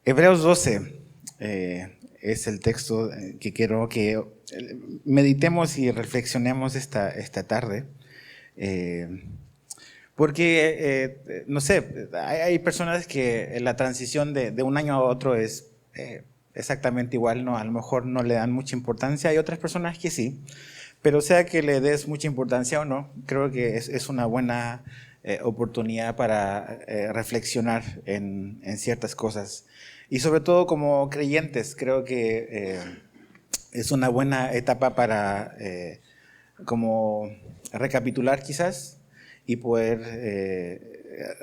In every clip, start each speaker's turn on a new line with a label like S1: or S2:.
S1: Hebreos 12 es el texto que quiero que meditemos y reflexionemos esta tarde. Porque, no sé, hay personas que la transición de un año a otro es exactamente igual, ¿no? A lo mejor no le dan mucha importancia, hay otras personas que sí, pero sea que le des mucha importancia o no, creo que es una buena oportunidad para reflexionar en ciertas cosas. Y sobre todo como creyentes, creo que es una buena etapa para como recapitular quizás y poder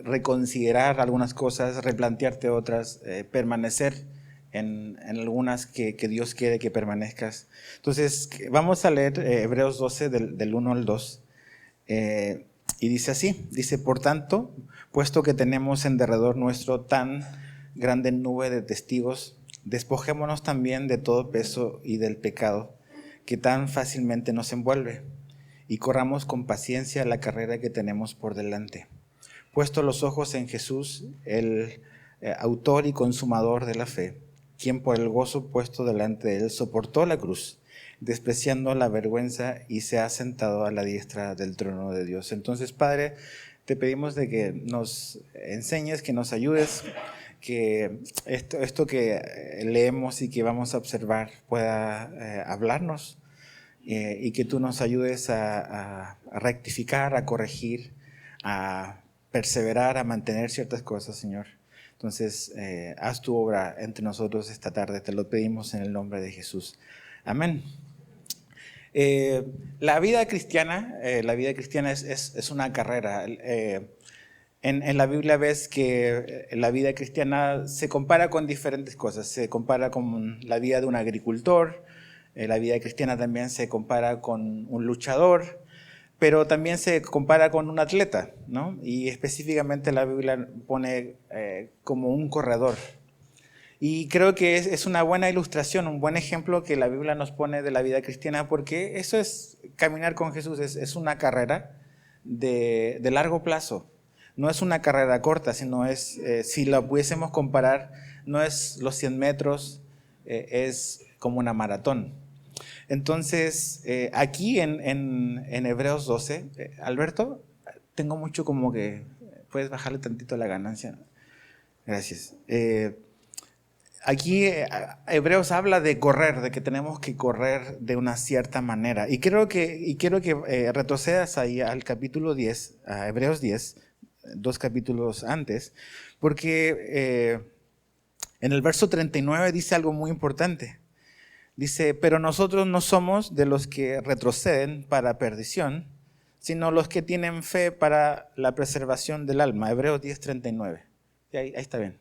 S1: reconsiderar algunas cosas, replantearte otras, permanecer en algunas que Dios quiere que permanezcas. Entonces, vamos a leer Hebreos 12 del 1 al 2. Y dice así, dice, por tanto, puesto que tenemos en derredor nuestro tan grande nube de testigos, despojémonos también de todo peso y del pecado que tan fácilmente nos envuelve, y corramos con paciencia la carrera que tenemos por delante. Puesto los ojos en Jesús, el autor y consumador de la fe, quien por el gozo puesto delante de él soportó la cruz, despreciando la vergüenza, y se ha sentado a la diestra del trono de Dios. Entonces, Padre, te pedimos de que nos enseñes, que nos ayudes, que esto que leemos y que vamos a observar pueda hablarnos, y que tú nos ayudes a rectificar, a corregir, a perseverar, a mantener ciertas cosas, Señor. Entonces, haz tu obra entre nosotros esta tarde, te lo pedimos en el nombre de Jesús. Amén. La vida cristiana es una carrera. En la Biblia ves que la vida cristiana se compara con diferentes cosas. Se compara con la vida de un agricultor, la vida cristiana también se compara con un luchador, pero también se compara con un atleta, ¿no? Y específicamente la Biblia pone como un corredor. Y creo que es una buena ilustración, un buen ejemplo que la Biblia nos pone de la vida cristiana, porque eso es caminar con Jesús, es una carrera de largo plazo. No es una carrera corta, sino es, si la pudiésemos comparar, no es los 100 metros, es como una maratón. Entonces, aquí en Hebreos 12, Alberto, tengo mucho como que, puedes bajarle tantito la ganancia. Gracias. Aquí Hebreos habla de correr, de que tenemos que correr de una cierta manera. Y quiero que retrocedas ahí al capítulo 10, a Hebreos 10, dos capítulos antes, porque en el verso 39 dice algo muy importante. Dice, pero nosotros no somos de los que retroceden para perdición, sino los que tienen fe para la preservación del alma. Hebreos 10:39. Ahí está bien.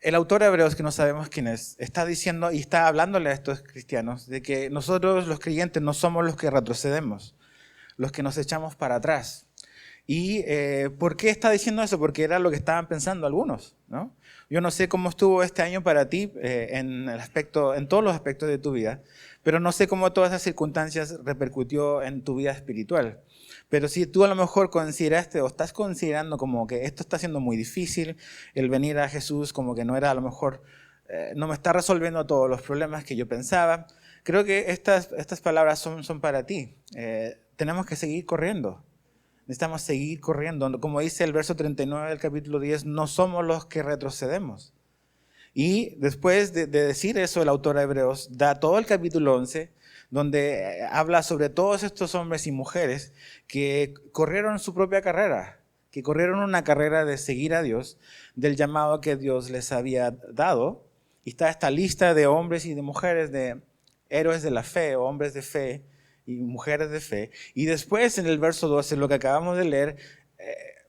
S1: El autor de Hebreos, que no sabemos quién es, está diciendo y está hablándole a estos cristianos de que nosotros los creyentes no somos los que retrocedemos, los que nos echamos para atrás. ¿Y por qué está diciendo eso? Porque era lo que estaban pensando algunos, ¿no? Yo no sé cómo estuvo este año para ti en todos los aspectos de tu vida, pero no sé cómo todas esas circunstancias repercutió en tu vida espiritual. Pero si tú a lo mejor consideraste o estás considerando como que esto está siendo muy difícil, el venir a Jesús como que no era a lo mejor, no me está resolviendo todos los problemas que yo pensaba, creo que estas palabras son para ti. Tenemos que seguir corriendo. Necesitamos seguir corriendo. Como dice el verso 39 del capítulo 10, no somos los que retrocedemos. Y después de decir eso, el autor de Hebreos da todo el capítulo 11, donde habla sobre todos estos hombres y mujeres que corrieron su propia carrera, que corrieron una carrera de seguir a Dios, del llamado que Dios les había dado. Y está esta lista de hombres y de mujeres, de héroes de la fe, o hombres de fe, y mujeres de fe. Y después en el verso 12, lo que acabamos de leer,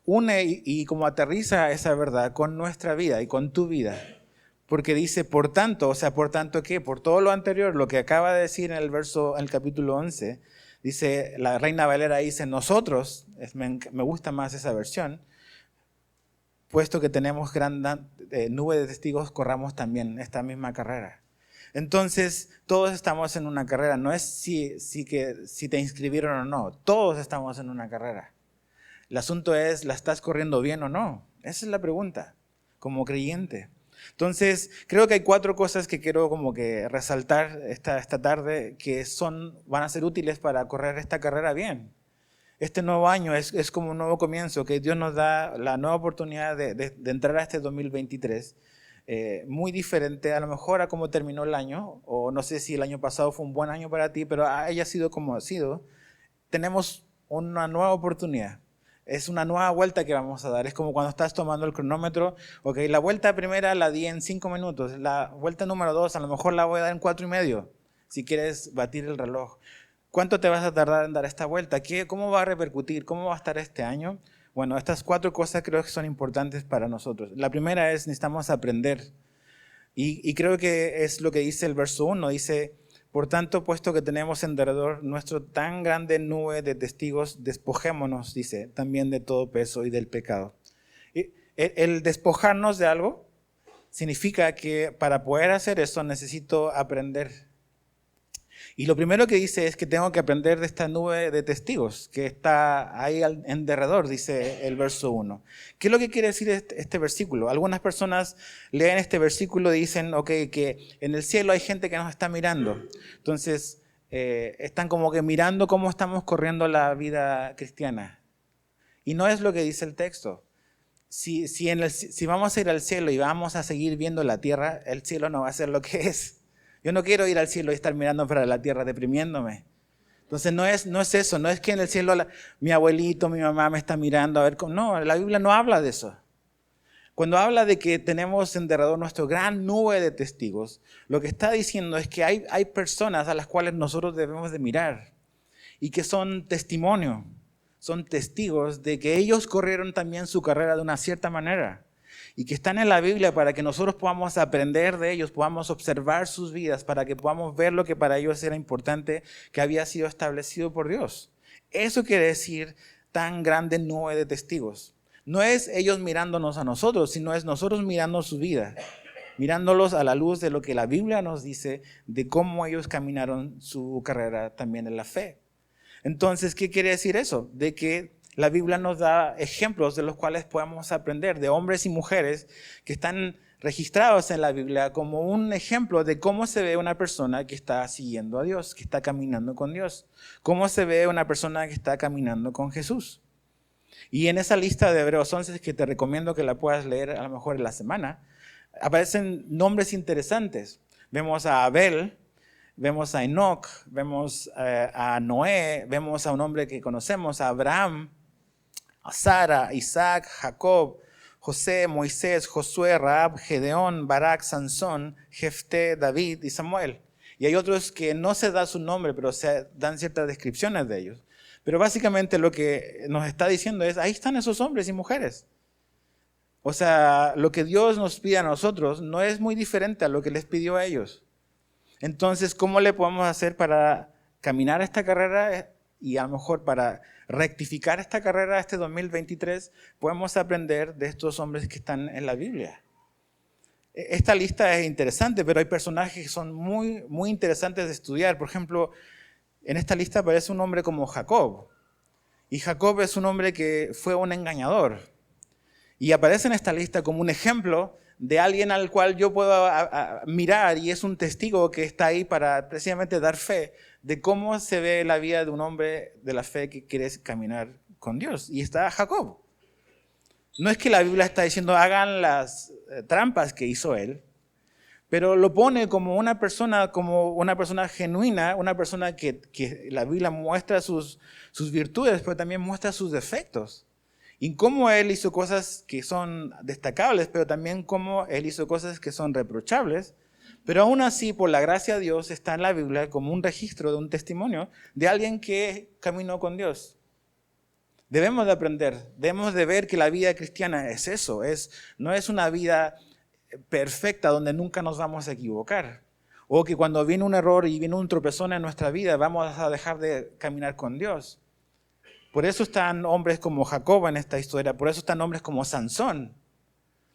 S1: une y como aterriza esa verdad con nuestra vida y con tu vida. Porque dice, por tanto, o sea, ¿por tanto qué? Por todo lo anterior, lo que acaba de decir en el capítulo 11, dice, la Reina Valera dice, nosotros, me gusta más esa versión, puesto que tenemos gran nube de testigos, corramos también esta misma carrera. Entonces, todos estamos en una carrera. No es si te inscribieron o no. Todos estamos en una carrera. El asunto es, ¿la estás corriendo bien o no? Esa es la pregunta. como creyente. Entonces, creo que hay 4 cosas que quiero como que resaltar esta tarde que van a ser útiles para correr esta carrera bien. Este nuevo año es como un nuevo comienzo, que Dios nos da la nueva oportunidad de entrar a este 2023, muy diferente a lo mejor a cómo terminó el año, o no sé si el año pasado fue un buen año para ti, pero haya sido como ha sido. Tenemos una nueva oportunidad. Es una nueva vuelta que vamos a dar. Es como cuando estás tomando el cronómetro. Ok, la vuelta primera la di en 5 minutos. La vuelta número 2 a lo mejor la voy a dar en 4:30. Si quieres batir el reloj. ¿Cuánto te vas a tardar en dar esta vuelta? ¿Cómo va a repercutir? ¿Cómo va a estar este año? Bueno, estas 4 cosas creo que son importantes para nosotros. La primera es necesitamos aprender. Y creo que es lo que dice el verso 1. Dice... Por tanto, puesto que tenemos en derredor nuestro tan grande nube de testigos, despojémonos, dice, también de todo peso y del pecado. El despojarnos de algo significa que para poder hacer eso necesito aprender. Y lo primero que dice es que tengo que aprender de esta nube de testigos que está ahí en derredor, dice el verso 1. ¿Qué es lo que quiere decir este versículo? Algunas personas leen este versículo y dicen, ok, que en el cielo hay gente que nos está mirando. Entonces, están como que mirando cómo estamos corriendo la vida cristiana. Y no es lo que dice el texto. Si vamos a ir al cielo y vamos a seguir viendo la tierra, el cielo no va a ser lo que es. Yo no quiero ir al cielo y estar mirando para la tierra deprimiéndome. Entonces no es eso, no es que en el cielo mi abuelito, mi mamá me está mirando a ver cómo. No, la Biblia no habla de eso. Cuando habla de que tenemos en derredor nuestra gran nube de testigos, lo que está diciendo es que hay personas a las cuales nosotros debemos de mirar y que son testimonio, son testigos de que ellos corrieron también su carrera de una cierta manera. Y que están en la Biblia para que nosotros podamos aprender de ellos, podamos observar sus vidas, para que podamos ver lo que para ellos era importante, que había sido establecido por Dios. Eso quiere decir tan grande nube de testigos. No es ellos mirándonos a nosotros, sino es nosotros mirando su vida, mirándolos a la luz de lo que la Biblia nos dice, de cómo ellos caminaron su carrera también en la fe. Entonces, ¿qué quiere decir eso? De que la Biblia nos da ejemplos de los cuales podemos aprender, de hombres y mujeres que están registrados en la Biblia como un ejemplo de cómo se ve una persona que está siguiendo a Dios, que está caminando con Dios. Cómo se ve una persona que está caminando con Jesús. Y en esa lista de Hebreos 11, que te recomiendo que la puedas leer a lo mejor en la semana, aparecen nombres interesantes. Vemos a Abel, vemos a Enoc, vemos a Noé, vemos a un hombre que conocemos, a Abraham, a Sara, Isaac, Jacob, José, Moisés, Josué, Rahab, Gedeón, Barak, Sansón, Jefté, David y Samuel. Y hay otros que no se da su nombre, pero se dan ciertas descripciones de ellos. Pero básicamente lo que nos está diciendo es, ahí están esos hombres y mujeres. O sea, lo que Dios nos pide a nosotros no es muy diferente a lo que les pidió a ellos. Entonces, ¿cómo le podemos hacer para caminar esta carrera y a lo mejor para rectificar esta carrera este 2023? Podemos aprender de estos hombres que están en la Biblia. Esta lista es interesante, pero hay personajes que son muy, muy interesantes de estudiar. Por ejemplo, en esta lista aparece un hombre como Jacob. Y Jacob es un hombre que fue un engañador. Y aparece en esta lista como un ejemplo de alguien al cual yo puedo mirar y es un testigo que está ahí para precisamente dar fe de cómo se ve la vida de un hombre de la fe que quiere caminar con Dios. Y está Jacob. No es que la Biblia está diciendo hagan las trampas que hizo él, pero lo pone como una persona genuina, una persona que la Biblia muestra sus virtudes, pero también muestra sus defectos. Y cómo él hizo cosas que son destacables, pero también cómo él hizo cosas que son reprochables. Pero aún así, por la gracia de Dios, está en la Biblia como un registro de un testimonio de alguien que caminó con Dios. Debemos de aprender, debemos de ver que la vida cristiana es eso, no es una vida perfecta donde nunca nos vamos a equivocar. O que cuando viene un error y viene un tropezón en nuestra vida, vamos a dejar de caminar con Dios. Por eso están hombres como Jacob en esta historia, por eso están hombres como Sansón.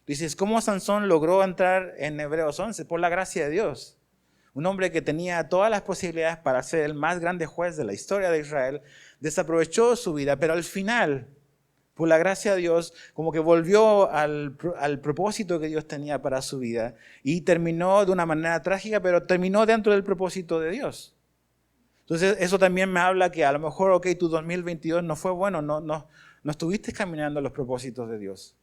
S1: Dices, ¿cómo Sansón logró entrar en Hebreos 11? Por la gracia de Dios. Un hombre que tenía todas las posibilidades para ser el más grande juez de la historia de Israel, desaprovechó su vida, pero al final, por la gracia de Dios, como que volvió al propósito que Dios tenía para su vida y terminó de una manera trágica, pero terminó dentro del propósito de Dios. Entonces, eso también me habla que a lo mejor, ok, tu 2022 no fue bueno, no estuviste caminando en los propósitos de Dios.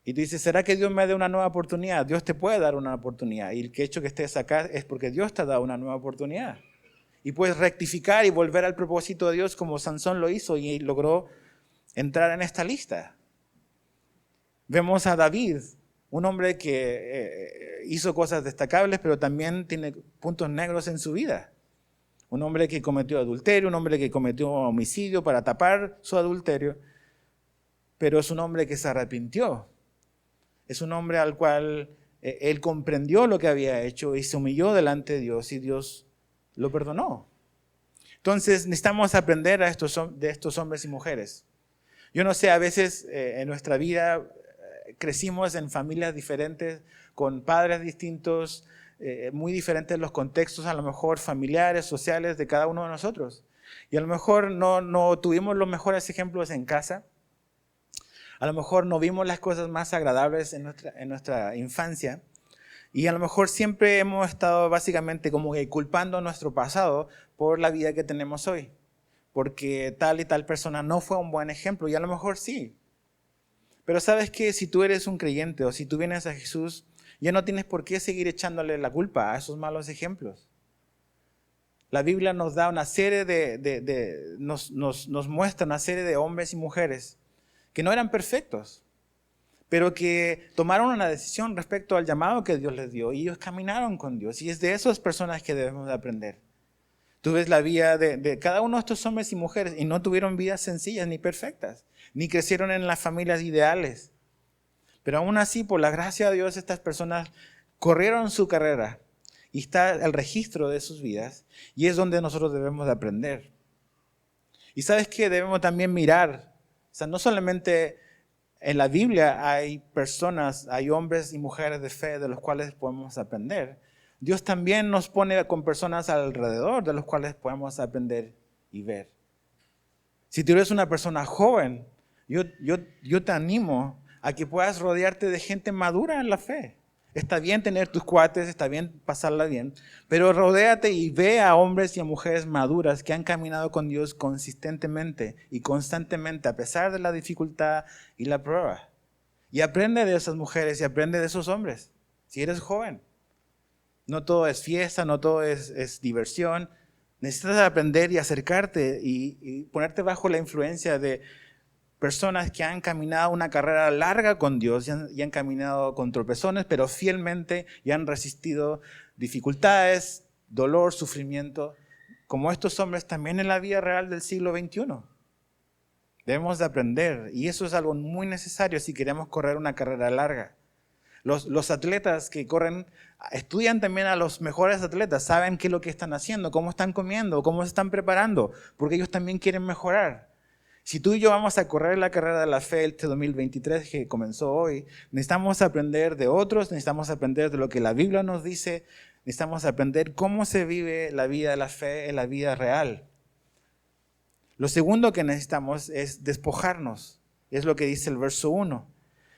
S1: Y tú dices, ¿será que Dios me dé una nueva oportunidad? Dios te puede dar una oportunidad. Y el hecho que estés acá es porque Dios te ha dado una nueva oportunidad. Y puedes rectificar y volver al propósito de Dios como Sansón lo hizo y logró entrar en esta lista. Vemos a David, un hombre que hizo cosas destacables, pero también tiene puntos negros en su vida. Un hombre que cometió adulterio, un hombre que cometió homicidio para tapar su adulterio, pero es un hombre que se arrepintió. Es un hombre al cual él comprendió lo que había hecho y se humilló delante de Dios y Dios lo perdonó. Entonces necesitamos aprender de estos hombres y mujeres. Yo no sé, a veces en nuestra vida crecimos en familias diferentes, con padres distintos, muy diferentes los contextos, a lo mejor familiares, sociales de cada uno de nosotros. Y a lo mejor no tuvimos los mejores ejemplos en casa. A lo mejor no vimos las cosas más agradables en nuestra infancia. Y a lo mejor siempre hemos estado básicamente como que culpando a nuestro pasado por la vida que tenemos hoy. Porque tal y tal persona no fue un buen ejemplo, y a lo mejor sí. Pero sabes que si tú eres un creyente o si tú vienes a Jesús, ya no tienes por qué seguir echándole la culpa a esos malos ejemplos. La Biblia nos da una serie nos muestra una serie de hombres y mujeres que no eran perfectos, pero que tomaron una decisión respecto al llamado que Dios les dio y ellos caminaron con Dios. Y es de esas personas que debemos de aprender. Tú ves la vida de cada uno de estos hombres y mujeres y no tuvieron vidas sencillas ni perfectas, ni crecieron en las familias ideales. Pero aún así, por la gracia de Dios, estas personas corrieron su carrera y está el registro de sus vidas y es donde nosotros debemos de aprender. Y sabes que debemos también mirar, o sea, no solamente en la Biblia hay personas, hay hombres y mujeres de fe de los cuales podemos aprender. Dios también nos pone con personas alrededor de los cuales podemos aprender y ver. Si tú eres una persona joven, yo te animo a que puedas rodearte de gente madura en la fe. Está bien tener tus cuates, está bien pasarla bien, pero rodéate y ve a hombres y a mujeres maduras que han caminado con Dios consistentemente y constantemente a pesar de la dificultad y la prueba. Y aprende de esas mujeres y aprende de esos hombres, si eres joven. No todo es fiesta, no todo es diversión. Necesitas aprender y acercarte y ponerte bajo la influencia de personas que han caminado una carrera larga con Dios y han caminado con tropezones, pero fielmente y han resistido dificultades, dolor, sufrimiento, como estos hombres también en la vida real del siglo XXI. Debemos de aprender y eso es algo muy necesario si queremos correr una carrera larga. Los atletas que corren estudian también a los mejores atletas, saben qué es lo que están haciendo, cómo están comiendo, cómo se están preparando, porque ellos también quieren mejorar. Si tú y yo vamos a correr la carrera de la fe este 2023 que comenzó hoy, necesitamos aprender de otros, necesitamos aprender de lo que la Biblia nos dice, necesitamos aprender cómo se vive la vida de la fe en la vida real. Lo segundo que necesitamos es despojarnos, es lo que dice el verso 1.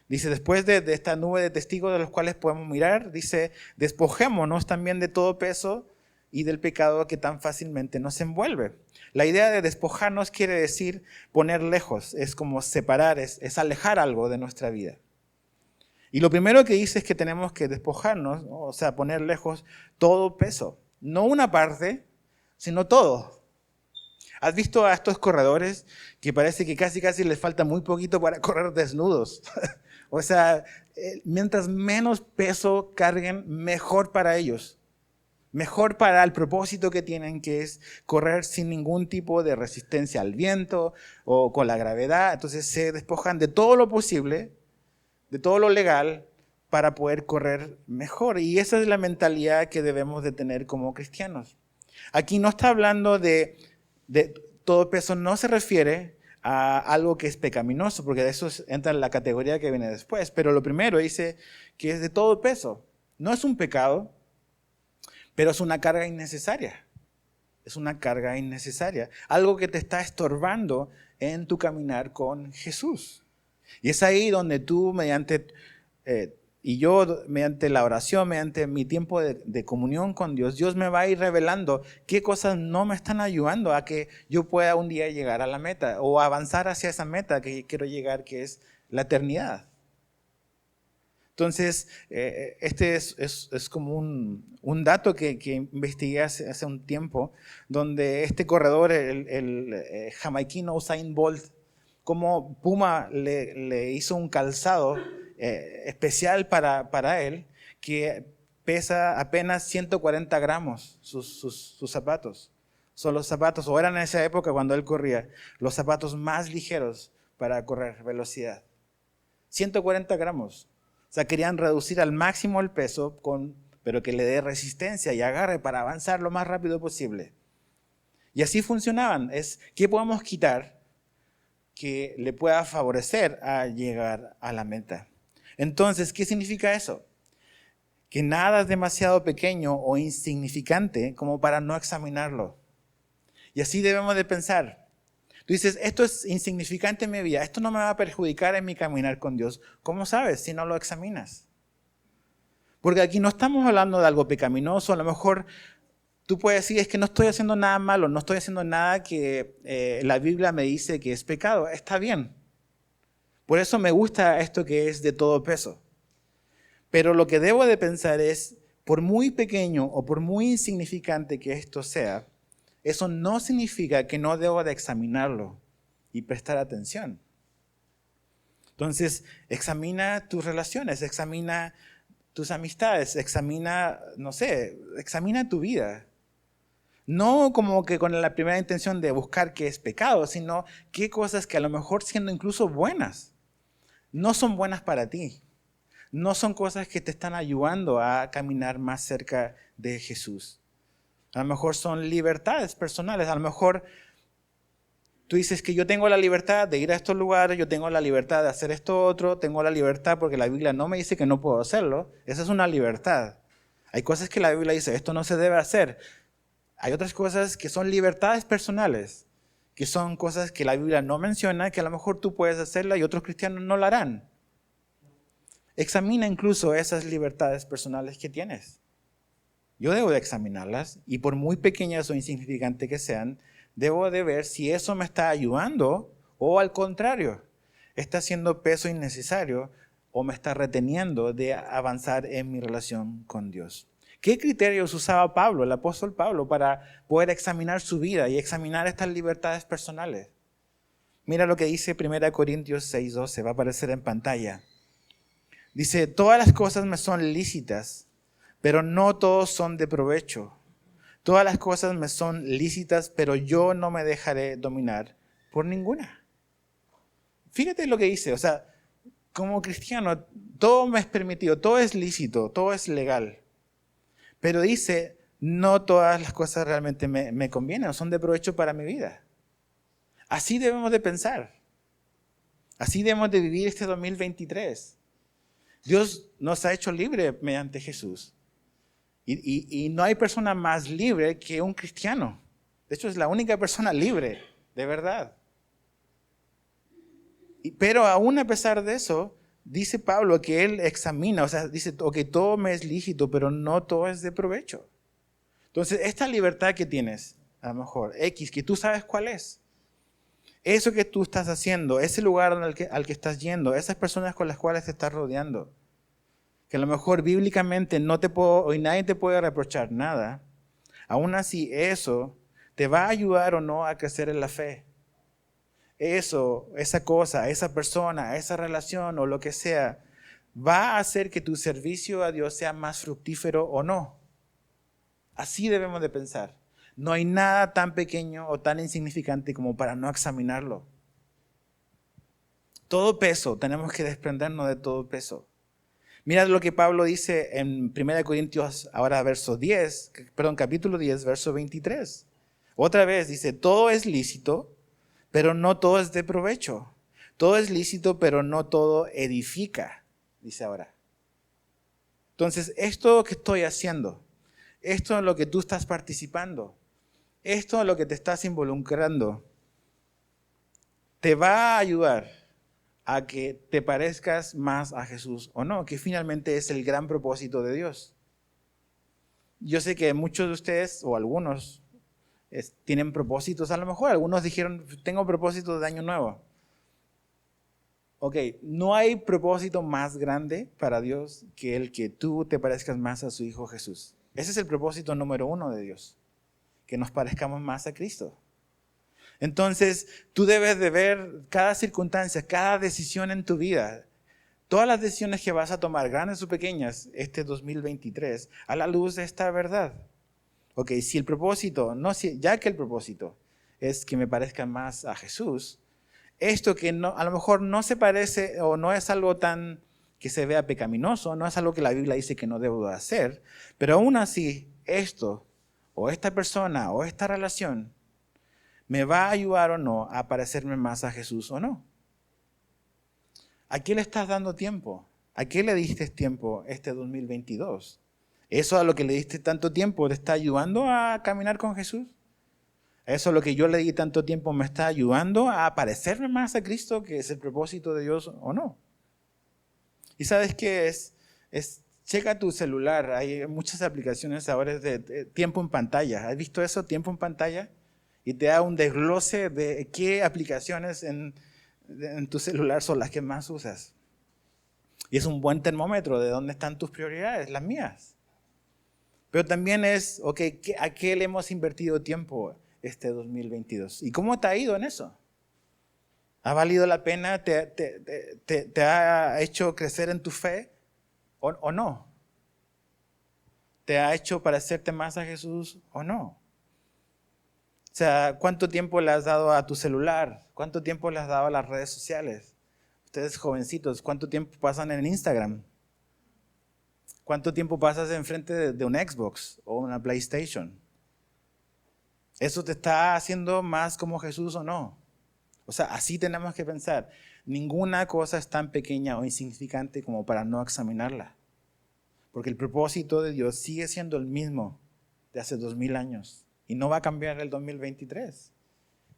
S1: Dice, después de esta nube de testigos de los cuales podemos mirar, dice, despojémonos también de todo peso y del pecado que tan fácilmente nos envuelve. La idea de despojarnos quiere decir poner lejos, es como separar, es alejar algo de nuestra vida. Y lo primero que dice es que tenemos que despojarnos, ¿no? O sea, poner lejos todo peso. No una parte, sino todo. ¿Has visto a estos corredores que parece que casi les falta muy poquito para correr desnudos? O sea, mientras menos peso carguen, mejor para ellos. Mejor para el propósito que tienen, que es correr sin ningún tipo de resistencia al viento o con la gravedad. Entonces se despojan de todo lo posible, de todo lo legal, para poder correr mejor. Y esa es la mentalidad que debemos de tener como cristianos. Aquí no está hablando de todo peso, no se refiere a algo que es pecaminoso, porque de eso entra en la categoría que viene después. Pero lo primero dice que es de todo peso. No es un pecado, pero es una carga innecesaria. Es una carga innecesaria. Algo que te está estorbando en tu caminar con Jesús. Y es ahí donde tú y yo, mediante la oración, mediante mi tiempo de comunión con Dios, Dios me va a ir revelando qué cosas no me están ayudando a que yo pueda un día llegar a la meta o avanzar hacia esa meta que quiero llegar, que es la eternidad. Entonces, este es como un dato que investigué hace un tiempo, donde este corredor, el jamaiquino Usain Bolt, como Puma le hizo un calzado especial para él, que pesa apenas 140 gramos sus zapatos. Son los zapatos, o eran en esa época cuando él corría, los zapatos más ligeros para correr velocidad. 140 gramos. O sea, querían reducir al máximo el peso, pero que le dé resistencia y agarre para avanzar lo más rápido posible. Y así funcionaban. ¿Qué podemos quitar que le pueda favorecer a llegar a la meta? Entonces, ¿qué significa eso? Que nada es demasiado pequeño o insignificante como para no examinarlo. Y así debemos de pensar. Tú dices, esto es insignificante en mi vida, esto no me va a perjudicar en mi caminar con Dios. ¿Cómo sabes si no lo examinas? Porque aquí no estamos hablando de algo pecaminoso. A lo mejor tú puedes decir, es que no estoy haciendo nada malo, no estoy haciendo nada que la Biblia me dice que es pecado. Está bien. Por eso me gusta esto que es de todo peso. Pero lo que debo de pensar es, por muy pequeño o por muy insignificante que esto sea, eso no significa que no debo de examinarlo y prestar atención. Entonces, examina tus relaciones, examina tus amistades, examina tu vida. No como que con la primera intención de buscar qué es pecado, sino qué cosas que a lo mejor siendo incluso buenas, no son buenas para ti. No son cosas que te están ayudando a caminar más cerca de Jesús. A lo mejor son libertades personales. A lo mejor tú dices que yo tengo la libertad de ir a estos lugares, yo tengo la libertad de hacer esto otro, tengo la libertad porque la Biblia no me dice que no puedo hacerlo. Esa es una libertad. Hay cosas que la Biblia dice, esto no se debe hacer. Hay otras cosas que son libertades personales, que son cosas que la Biblia no menciona, que a lo mejor tú puedes hacerla y otros cristianos no la harán. Examina incluso esas libertades personales que tienes. Yo debo de examinarlas y por muy pequeñas o insignificantes que sean, debo de ver si eso me está ayudando o al contrario, está haciendo peso innecesario o me está reteniendo de avanzar en mi relación con Dios. ¿Qué criterios usaba Pablo, el apóstol Pablo, para poder examinar su vida y examinar estas libertades personales? Mira lo que dice 1 Corintios 6:12, va a aparecer en pantalla. Dice, todas las cosas me son lícitas, pero no todos son de provecho. Todas las cosas me son lícitas, pero yo no me dejaré dominar por ninguna. Fíjate lo que dice, o sea, como cristiano, todo me es permitido, todo es lícito, todo es legal. Pero dice, no todas las cosas realmente me convienen o son de provecho para mi vida. Así debemos de pensar. Así debemos de vivir este 2023. Dios nos ha hecho libres mediante Jesús. Y no hay persona más libre que un cristiano. De hecho, es la única persona libre, de verdad. Pero aún a pesar de eso, dice Pablo que él examina, o sea, dice que todo me es lícito, pero no todo es de provecho. Entonces, esta libertad que tienes, a lo mejor, X, que tú sabes cuál es. Eso que tú estás haciendo, ese lugar al que estás yendo, esas personas con las cuales te estás rodeando, que a lo mejor bíblicamente hoy nadie te puede reprochar nada, aún así eso te va a ayudar o no a crecer en la fe. Eso, esa cosa, esa persona, esa relación o lo que sea, va a hacer que tu servicio a Dios sea más fructífero o no. Así debemos de pensar. No hay nada tan pequeño o tan insignificante como para no examinarlo. Todo peso, tenemos que desprendernos de todo peso. Mira lo que Pablo dice en 1 Corintios, ahora capítulo 10, verso 23. Otra vez dice, todo es lícito, pero no todo es de provecho. Todo es lícito, pero no todo edifica, dice ahora. Entonces, esto que estoy haciendo, esto en lo que tú estás participando, esto en lo que te estás involucrando, te va a ayudar a que te parezcas más a Jesús o no, que finalmente es el gran propósito de Dios. Yo sé que muchos de ustedes, o algunos, tienen propósitos. A lo mejor algunos dijeron, tengo propósitos de año nuevo. Ok, no hay propósito más grande para Dios que el que tú te parezcas más a su Hijo Jesús. Ese es el propósito número 1 de Dios, que nos parezcamos más a Cristo. Entonces, tú debes de ver cada circunstancia, cada decisión en tu vida, todas las decisiones que vas a tomar, grandes o pequeñas, este 2023, a la luz de esta verdad. Ok, si el propósito, ya que el propósito es que me parezca más a Jesús, esto que no, a lo mejor no se parece o no es algo tan que se vea pecaminoso, no es algo que la Biblia dice que no debo de hacer, pero aún así, esto, o esta persona, o esta relación, ¿me va a ayudar o no a parecerme más a Jesús o no? ¿A qué le estás dando tiempo? ¿A qué le diste tiempo este 2022? ¿Eso a lo que le diste tanto tiempo te está ayudando a caminar con Jesús? ¿Eso a lo que yo le di tanto tiempo me está ayudando a parecerme más a Cristo, que es el propósito de Dios o no? ¿Y sabes qué es? Checa tu celular. Hay muchas aplicaciones ahora de tiempo en pantalla. ¿Has visto eso? Tiempo en pantalla. Y te da un desglose de qué aplicaciones en tu celular son las que más usas. Y es un buen termómetro de dónde están tus prioridades, las mías. Pero también es, ok, ¿a qué le hemos invertido tiempo este 2022? ¿Y cómo te ha ido en eso? ¿Ha valido la pena? ¿Te ha hecho crecer en tu fe o no? ¿Te ha hecho parecerte más a Jesús o no? O sea, ¿cuánto tiempo le has dado a tu celular? ¿Cuánto tiempo le has dado a las redes sociales? Ustedes jovencitos, ¿cuánto tiempo pasan en Instagram? ¿Cuánto tiempo pasas enfrente de un Xbox o una PlayStation? ¿Eso te está haciendo más como Jesús o no? O sea, así tenemos que pensar. Ninguna cosa es tan pequeña o insignificante como para no examinarla. Porque el propósito de Dios sigue siendo el mismo de hace 2000 años. Y no va a cambiar el 2023.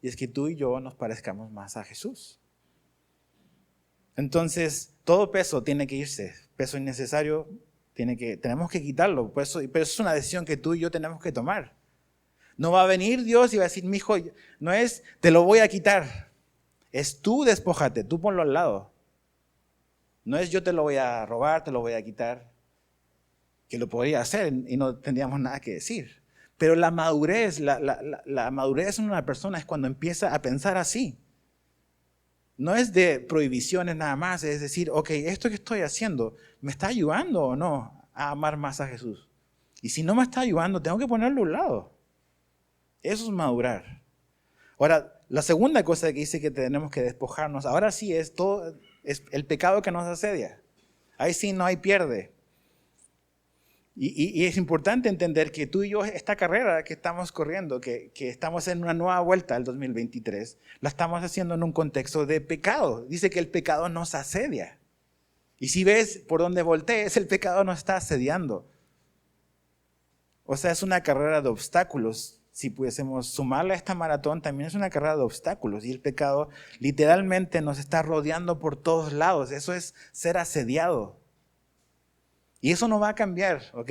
S1: Y es que tú y yo nos parezcamos más a Jesús. Entonces, todo peso tiene que irse. Peso innecesario, tenemos que quitarlo. Pero es una decisión que tú y yo tenemos que tomar. No va a venir Dios y va a decir, mi hijo, no es, te lo voy a quitar. Es tú despójate, tú ponlo al lado. No es yo te lo voy a robar, te lo voy a quitar. Que lo podría hacer y no tendríamos nada que decir. Pero la madurez, la madurez en una persona es cuando empieza a pensar así. No es de prohibiciones nada más, es decir, ok, esto que estoy haciendo, ¿me está ayudando o no a amar más a Jesús? Y si no me está ayudando, tengo que ponerlo a un lado. Eso es madurar. Ahora, la segunda cosa que dice que tenemos que despojarnos, ahora sí es el pecado que nos asedia. Ahí sí no hay pierde. Y es importante entender que tú y yo, esta carrera que estamos corriendo, que estamos en una nueva vuelta al 2023, la estamos haciendo en un contexto de pecado. Dice que el pecado nos asedia. Y si ves por donde voltees, el pecado nos está asediando. O sea, es una carrera de obstáculos. Si pudiésemos sumarle a esta maratón, también es una carrera de obstáculos. Y el pecado literalmente nos está rodeando por todos lados. Eso es ser asediado. Y eso no va a cambiar, ¿ok?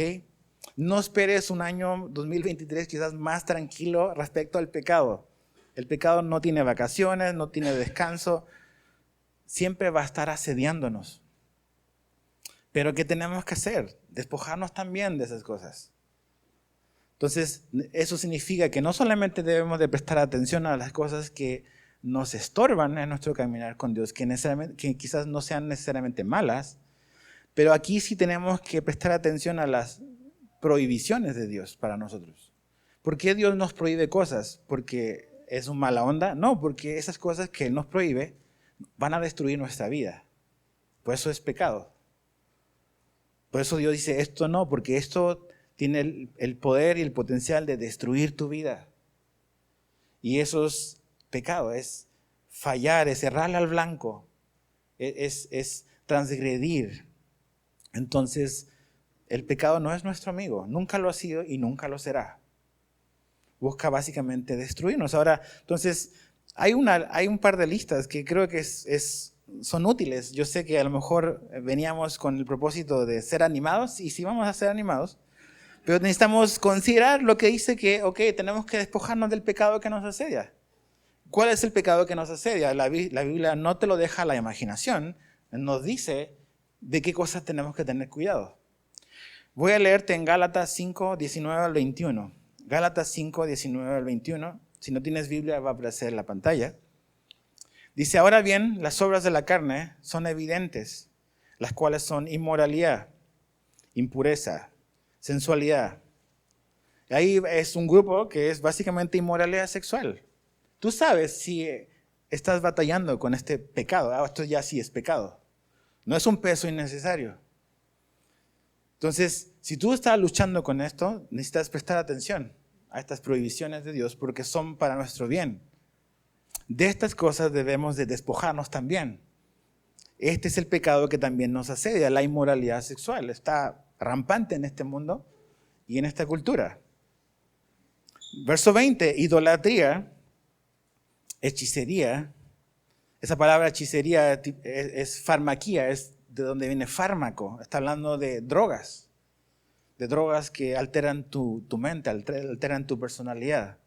S1: No esperes un año 2023 quizás más tranquilo respecto al pecado. El pecado no tiene vacaciones, no tiene descanso. Siempre va a estar asediándonos. Pero ¿qué tenemos que hacer? Despojarnos también de esas cosas. Entonces, eso significa que no solamente debemos de prestar atención a las cosas que nos estorban en nuestro caminar con Dios, que quizás no sean necesariamente malas, pero aquí sí tenemos que prestar atención a las prohibiciones de Dios para nosotros. ¿Por qué Dios nos prohíbe cosas? ¿Porque es un mala onda? No, porque esas cosas que Él nos prohíbe van a destruir nuestra vida. Por eso es pecado. Por eso Dios dice esto no, porque esto tiene el poder y el potencial de destruir tu vida. Y eso es pecado, es fallar, es errarle al blanco, es transgredir. Entonces, el pecado no es nuestro amigo, nunca lo ha sido y nunca lo será. Busca básicamente destruirnos. Ahora, entonces, Hay un par de listas que creo que son útiles. Yo sé que a lo mejor veníamos con el propósito de ser animados, y sí vamos a ser animados, pero necesitamos considerar lo que dice que, tenemos que despojarnos del pecado que nos asedia. ¿Cuál es el pecado que nos asedia? La Biblia no te lo deja a la imaginación, nos dice de qué cosas tenemos que tener cuidado. Voy a leerte en Gálatas 5, 19 al 21. Gálatas 5, 19 al 21. Si no tienes Biblia, va a aparecer en la pantalla. Dice, ahora bien, las obras de la carne son evidentes, las cuales son inmoralidad, impureza, sensualidad. Ahí es un grupo que es básicamente inmoralidad sexual. Tú sabes si estás batallando con este pecado. Esto ya sí es pecado. No es un peso innecesario. Entonces, si tú estás luchando con esto, necesitas prestar atención a estas prohibiciones de Dios porque son para nuestro bien. De estas cosas debemos de despojarnos también. Este es el pecado que también nos asedia, la inmoralidad sexual. Está rampante en este mundo y en esta cultura. Verso 20, idolatría, hechicería. Esa palabra hechicería es farmaquía, es de donde viene fármaco. Está hablando de drogas que alteran tu mente, alteran tu personalidad.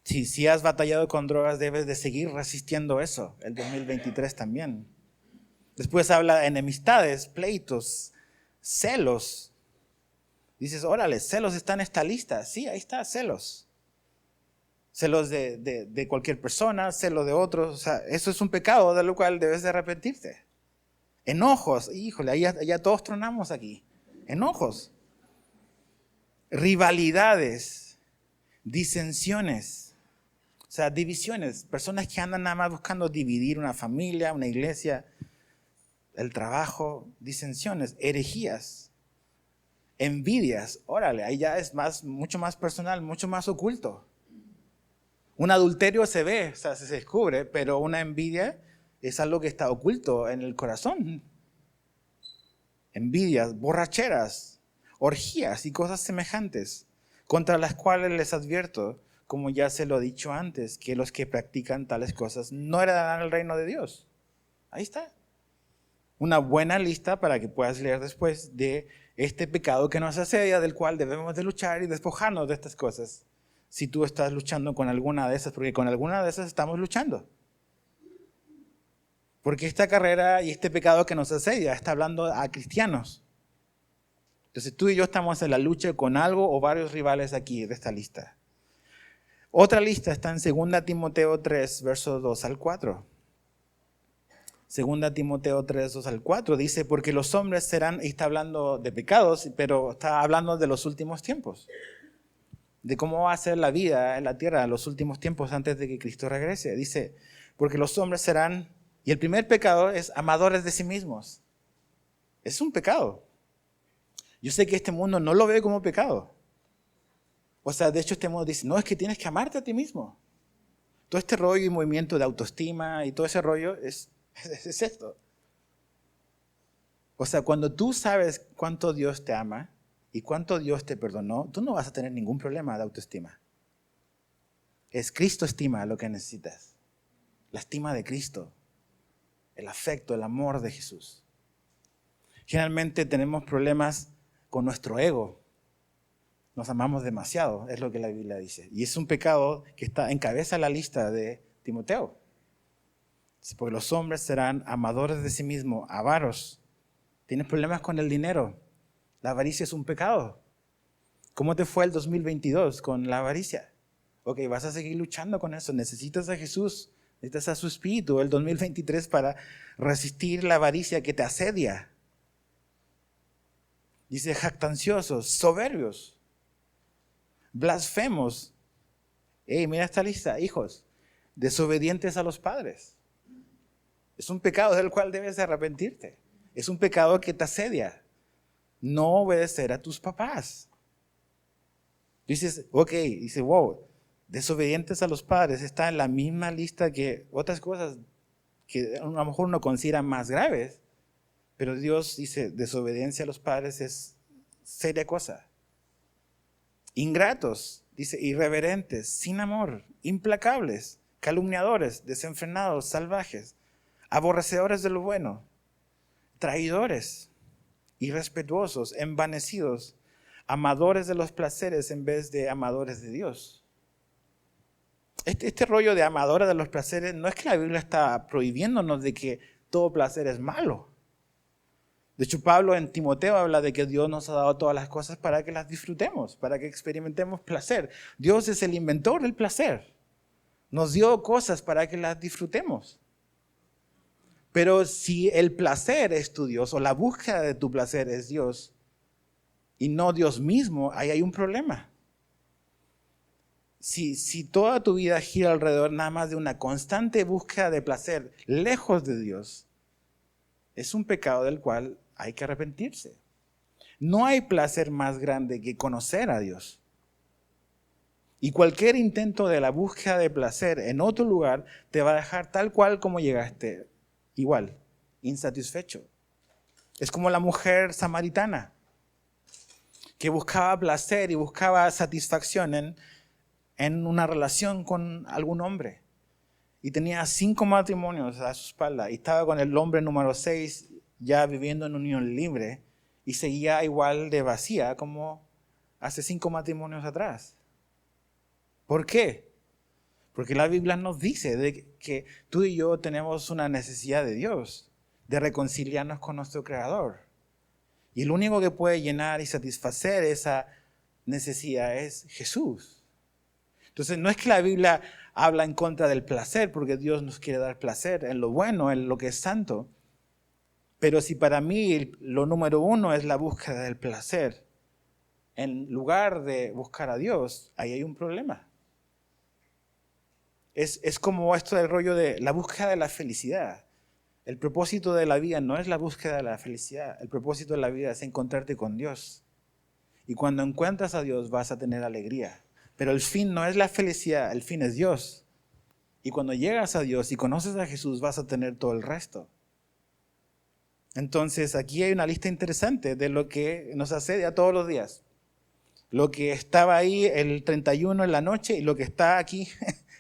S1: Si has batallado con drogas, debes de seguir resistiendo eso, el 2023 también. Después habla de enemistades, pleitos, celos. Dices, órale, celos está en esta lista. Sí, ahí está, celos. Celos de cualquier persona, celos de otros. O sea, eso es un pecado de lo cual debes de arrepentirte. Enojos, híjole, ya todos tronamos aquí. Enojos. Rivalidades, disensiones. O sea, divisiones, personas que andan nada más buscando dividir una familia, una iglesia, el trabajo, disensiones, herejías, envidias. Órale, ahí ya es mucho más personal, mucho más oculto. Un adulterio se ve, o sea, se descubre, pero una envidia es algo que está oculto en el corazón. Envidias, borracheras, orgías y cosas semejantes, contra las cuales les advierto, como ya se lo he dicho antes, que los que practican tales cosas no heredarán el reino de Dios. Ahí está. Una buena lista para que puedas leer después de este pecado que nos asedia, del cual debemos de luchar y despojarnos de estas cosas. Si tú estás luchando con alguna de esas, porque con alguna de esas estamos luchando. Porque esta carrera y este pecado que nos asedia está hablando a cristianos. Entonces tú y yo estamos en la lucha con algo o varios rivales aquí de esta lista. Otra lista está en 2 Timoteo 3, versos 2 al 4. 2 Timoteo 3, 2 al 4 dice, porque los hombres serán, y está hablando de pecados, pero está hablando de los últimos tiempos. De cómo va a ser la vida en la tierra en los últimos tiempos antes de que Cristo regrese. Dice, porque los hombres serán, y el primer pecado es amadores de sí mismos. Es un pecado. Yo sé que este mundo no lo ve como pecado. O sea, de hecho este mundo dice, no, es que tienes que amarte a ti mismo. Todo este rollo y movimiento de autoestima y todo ese rollo es esto. O sea, cuando tú sabes cuánto Dios te ama y cuánto Dios te perdonó, tú no vas a tener ningún problema de autoestima. Es Cristo estima lo que necesitas. La estima de Cristo. El afecto, el amor de Jesús. Generalmente tenemos problemas con nuestro ego. Nos amamos demasiado, es lo que la Biblia dice. Y es un pecado que encabeza la lista de Timoteo. Porque los hombres serán amadores de sí mismos, avaros. Tienes problemas con el dinero. La avaricia es un pecado. ¿Cómo te fue el 2022 con la avaricia? Ok, vas a seguir luchando con eso. Necesitas a Jesús, necesitas a su Espíritu el 2023 para resistir la avaricia que te asedia. Dice jactanciosos, soberbios, blasfemos. Mira esta lista, hijos, desobedientes a los padres. Es un pecado del cual debes arrepentirte. Es un pecado que te asedia. No obedecer a tus papás. Dices, dice, wow, desobedientes a los padres está en la misma lista que otras cosas que a lo mejor uno considera más graves. Pero Dios dice, desobediencia a los padres es seria cosa. Ingratos, dice, irreverentes, sin amor, implacables, calumniadores, desenfrenados, salvajes, aborrecedores de lo bueno, traidores, irrespetuosos, envanecidos, amadores de los placeres en vez de amadores de Dios. Este rollo de amadores de los placeres, no es que la Biblia está prohibiéndonos de que todo placer es malo. De hecho, Pablo en Timoteo habla de que Dios nos ha dado todas las cosas para que las disfrutemos, para que experimentemos placer. Dios es el inventor del placer. Nos dio cosas para que las disfrutemos. Pero si el placer es tu Dios, o la búsqueda de tu placer es Dios, y no Dios mismo, ahí hay un problema. Si toda tu vida gira alrededor nada más de una constante búsqueda de placer, lejos de Dios, es un pecado del cual hay que arrepentirse. No hay placer más grande que conocer a Dios. Y cualquier intento de la búsqueda de placer en otro lugar te va a dejar tal cual como llegaste, igual, insatisfecho. Es como la mujer samaritana, que buscaba placer y buscaba satisfacción en una relación con algún hombre. Y tenía 5 matrimonios a su espalda y estaba con el hombre número 6 ya viviendo en unión libre y seguía igual de vacía como hace 5 matrimonios atrás. ¿Por qué? Porque la Biblia nos dice de que tú y yo tenemos una necesidad de Dios, de reconciliarnos con nuestro Creador. Y el único que puede llenar y satisfacer esa necesidad es Jesús. Entonces no es que la Biblia habla en contra del placer, porque Dios nos quiere dar placer en lo bueno, en lo que es santo. Pero si para mí lo número 1 es la búsqueda del placer, en lugar de buscar a Dios, ahí hay un problema. Es como esto del rollo de la búsqueda de la felicidad. El propósito de la vida no es la búsqueda de la felicidad. El propósito de la vida es encontrarte con Dios. Y cuando encuentras a Dios vas a tener alegría. Pero el fin no es la felicidad, el fin es Dios. Y cuando llegas a Dios y conoces a Jesús vas a tener todo el resto. Entonces aquí hay una lista interesante de lo que nos asedia todos los días. Lo que estaba ahí el 31 en la noche y lo que está aquí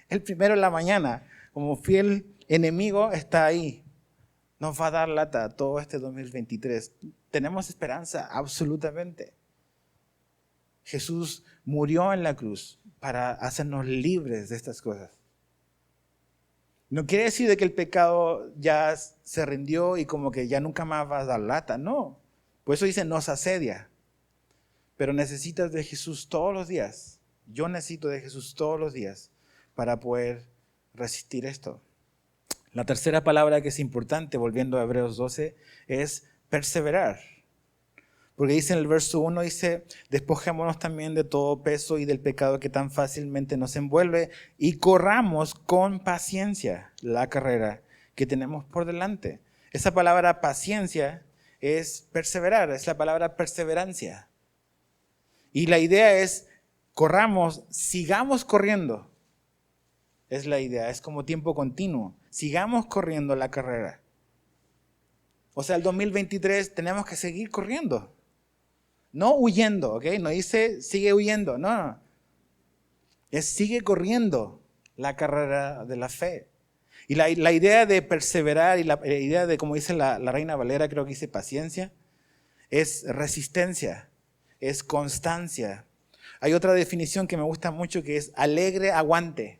S1: el 1 en la mañana. Como fiel enemigo está ahí. Nos va a dar lata todo este 2023. Tenemos esperanza, absolutamente. Jesús murió en la cruz para hacernos libres de estas cosas. No quiere decir de que el pecado ya se rindió y como que ya nunca más va a dar lata, no. Por eso dice nos asedia. Pero necesitas de Jesús todos los días. Yo necesito de Jesús todos los días para poder resistir esto. La tercera palabra que es importante, volviendo a Hebreos 12, es perseverar. Porque dice en el verso 1, dice, despojémonos también de todo peso y del pecado que tan fácilmente nos envuelve y corramos con paciencia la carrera que tenemos por delante. Esa palabra paciencia es perseverar, es la palabra perseverancia. Y la idea es, corramos, sigamos corriendo. Es la idea, es como tiempo continuo. Sigamos corriendo la carrera. O sea, el 2023 tenemos que seguir corriendo. No huyendo, ¿ok? No dice sigue huyendo, no. Es sigue corriendo la carrera de la fe. Y la idea de perseverar y la idea de, como dice la Reina Valera, creo que dice paciencia, es resistencia, es constancia. Hay otra definición que me gusta mucho que es alegre aguante.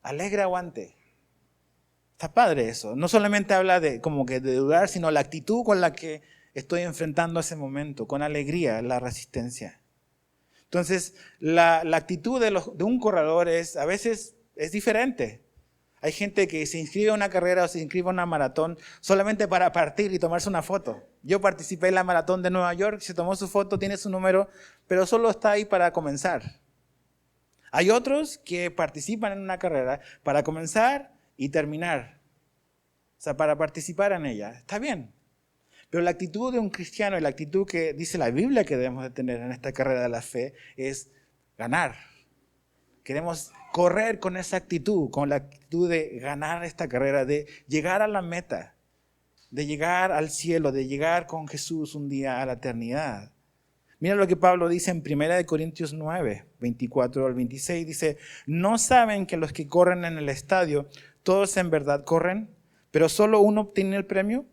S1: Alegre aguante. Está padre eso. No solamente habla de como que de dudar, sino la actitud con la que estoy enfrentando ese momento, con alegría, la resistencia. Entonces, la actitud de un corredor a veces es diferente. Hay gente que se inscribe a una carrera o se inscribe a una maratón solamente para partir y tomarse una foto. Yo participé en la maratón de Nueva York, se tomó su foto, tiene su número, pero solo está ahí para comenzar. Hay otros que participan en una carrera para comenzar y terminar. O sea, para participar en ella. Está bien. Pero la actitud de un cristiano y la actitud que dice la Biblia que debemos de tener en esta carrera de la fe es ganar. Queremos correr con esa actitud, con la actitud de ganar esta carrera, de llegar a la meta, de llegar al cielo, de llegar con Jesús un día a la eternidad. Mira lo que Pablo dice en 1 Corintios 9, 24 al 26. Dice, ¿no saben que los que corren en el estadio, todos en verdad corren, pero solo uno obtiene el premio?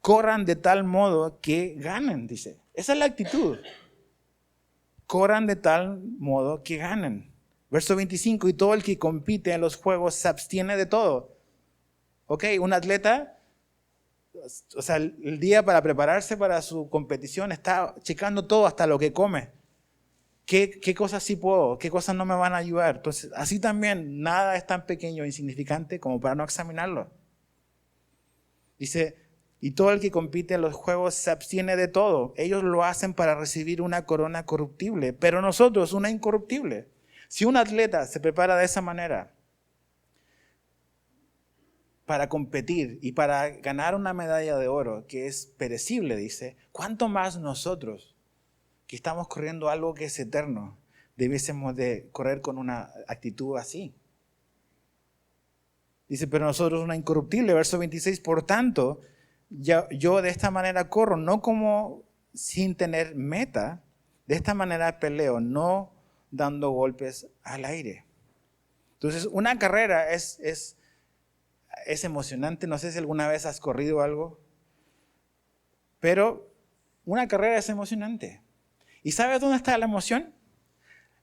S1: Corran de tal modo que ganen, dice. Esa es la actitud. Corran de tal modo que ganen. Verso 25, y todo el que compite en los juegos se abstiene de todo. Ok, un atleta, o sea, el día para prepararse para su competición está checando todo, hasta lo que come. ¿Qué cosas sí puedo? ¿Qué cosas no me van a ayudar? Entonces, así también, nada es tan pequeño e insignificante como para no examinarlo. Dice, y todo el que compite en los juegos se abstiene de todo. Ellos lo hacen para recibir una corona corruptible, pero nosotros una incorruptible. Si un atleta se prepara de esa manera para competir y para ganar una medalla de oro que es perecible, dice, ¿cuánto más nosotros que estamos corriendo algo que es eterno debiésemos de correr con una actitud así? Dice, pero nosotros una incorruptible, verso 26, por tanto, yo de esta manera corro, no como sin tener meta, de esta manera peleo, no dando golpes al aire. Entonces, una carrera es emocionante. No sé si alguna vez has corrido algo, pero una carrera es emocionante. ¿Y sabes dónde está la emoción?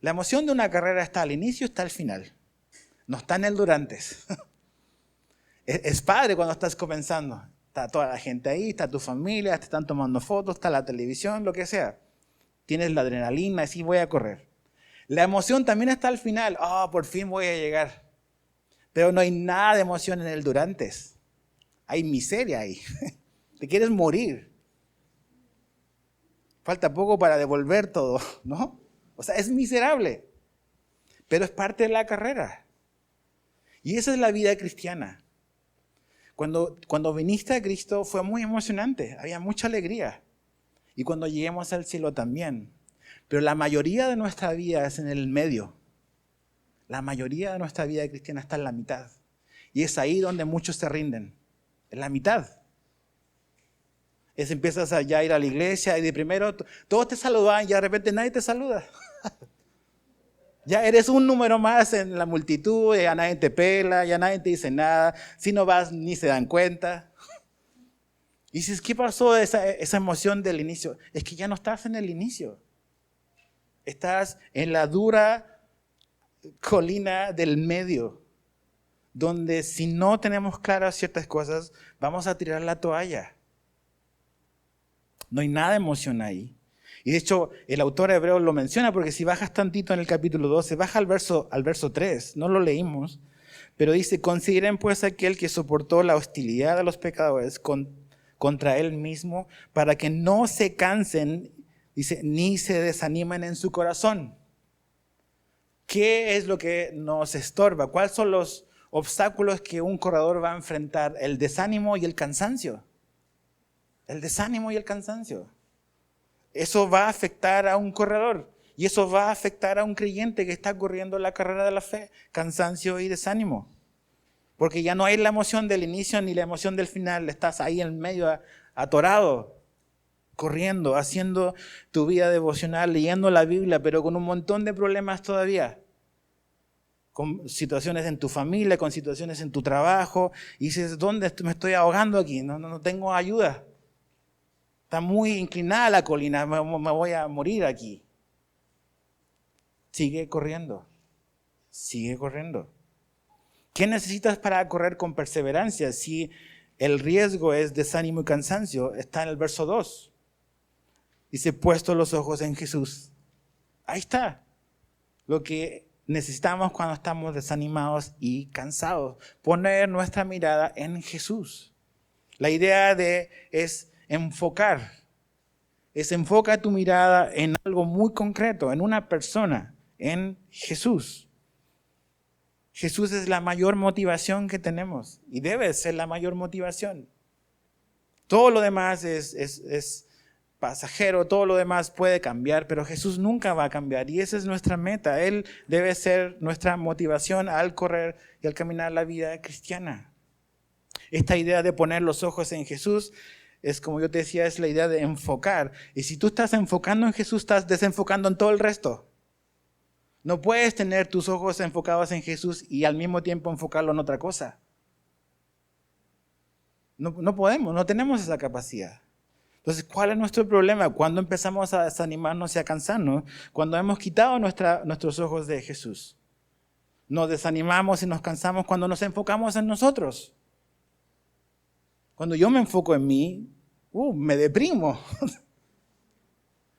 S1: La emoción de una carrera está al inicio, está al final. No está en el durantes. Es padre cuando estás comenzando. Está toda la gente ahí, está tu familia, te están tomando fotos, está la televisión, lo que sea. Tienes la adrenalina y sí, voy a correr. La emoción también está al final. Por fin voy a llegar. Pero no hay nada de emoción en el durantes. Hay miseria ahí. Te quieres morir. Falta poco para devolver todo, ¿no? O sea, es miserable. Pero es parte de la carrera. Y esa es la vida cristiana. Cuando viniste a Cristo fue muy emocionante. Había mucha alegría. Y cuando lleguemos al cielo también. Pero la mayoría de nuestra vida es en el medio. La mayoría de nuestra vida cristiana está en la mitad. Y es ahí donde muchos se rinden. En la mitad. Empiezas a ya ir a la iglesia y de primero todos te saludan y de repente nadie te saluda. Ya eres un número más en la multitud, ya nadie te pela, ya nadie te dice nada. Si no vas ni se dan cuenta. Y dices, ¿qué pasó esa emoción del inicio? Es que ya no estás en el inicio. Estás en la dura colina del medio, donde si no tenemos claras ciertas cosas, vamos a tirar la toalla. No hay nada de emoción ahí. Y de hecho, el autor hebreo lo menciona porque si bajas tantito en el capítulo 12, baja al verso 3, no lo leímos, pero dice, consideren pues aquel que soportó la hostilidad de los pecadores contra él mismo, para que no se cansen, dice, ni se desanimen en su corazón. ¿Qué es lo que nos estorba? ¿Cuáles son los obstáculos que un corredor va a enfrentar? El desánimo y el cansancio. El desánimo y el cansancio. Eso va a afectar a un corredor y eso va a afectar a un creyente que está corriendo la carrera de la fe. Cansancio y desánimo. Porque ya no hay la emoción del inicio ni la emoción del final. Estás ahí en medio atorado, corriendo, haciendo tu vida devocional, leyendo la Biblia, pero con un montón de problemas todavía. Con situaciones en tu familia, con situaciones en tu trabajo. Y dices, ¿dónde me estoy ahogando aquí? No tengo ayuda. Está muy inclinada la colina, me voy a morir aquí. Sigue corriendo. Sigue corriendo. ¿Qué necesitas para correr con perseverancia? Si el riesgo es desánimo y cansancio, está en el verso 2. Dice, puesto los ojos en Jesús. Ahí está. Lo que necesitamos cuando estamos desanimados y cansados. Poner nuestra mirada en Jesús. La idea es enfocar. Enfoca tu mirada en algo muy concreto, en una persona, en Jesús. Jesús es la mayor motivación que tenemos y debe ser la mayor motivación. Todo lo demás es pasajero, todo lo demás puede cambiar, pero Jesús nunca va a cambiar y esa es nuestra meta. Él debe ser nuestra motivación al correr y al caminar la vida cristiana. Esta idea de poner los ojos en Jesús es como yo te decía, es la idea de enfocar. Y si tú estás enfocando en Jesús, estás desenfocando en todo el resto. No puedes tener tus ojos enfocados en Jesús y al mismo tiempo enfocarlo en otra cosa. No podemos, no tenemos esa capacidad. Entonces, ¿cuál es nuestro problema? Cuando empezamos a desanimarnos y a cansarnos, cuando hemos quitado nuestros ojos de Jesús. Nos desanimamos y nos cansamos cuando nos enfocamos en nosotros. Cuando yo me enfoco en mí, me deprimo.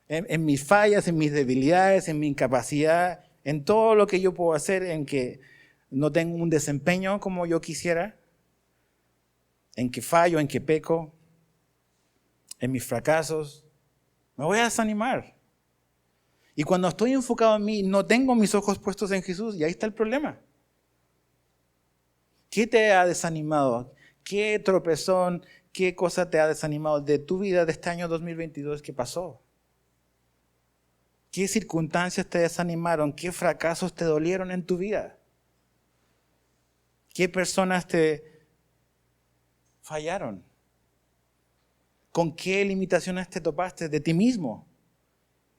S1: en mis fallas, en mis debilidades, en mi incapacidad, en todo lo que yo puedo hacer, en que no tengo un desempeño como yo quisiera, en que fallo, en que peco, en mis fracasos, me voy a desanimar. Y cuando estoy enfocado en mí, no tengo mis ojos puestos en Jesús, y ahí está el problema. ¿Qué te ha desanimado? ¿Qué tropezón, qué cosa te ha desanimado de tu vida de este año 2022 que pasó? ¿Qué circunstancias te desanimaron? ¿Qué fracasos te dolieron en tu vida? ¿Qué personas te fallaron? ¿Con qué limitaciones te topaste de ti mismo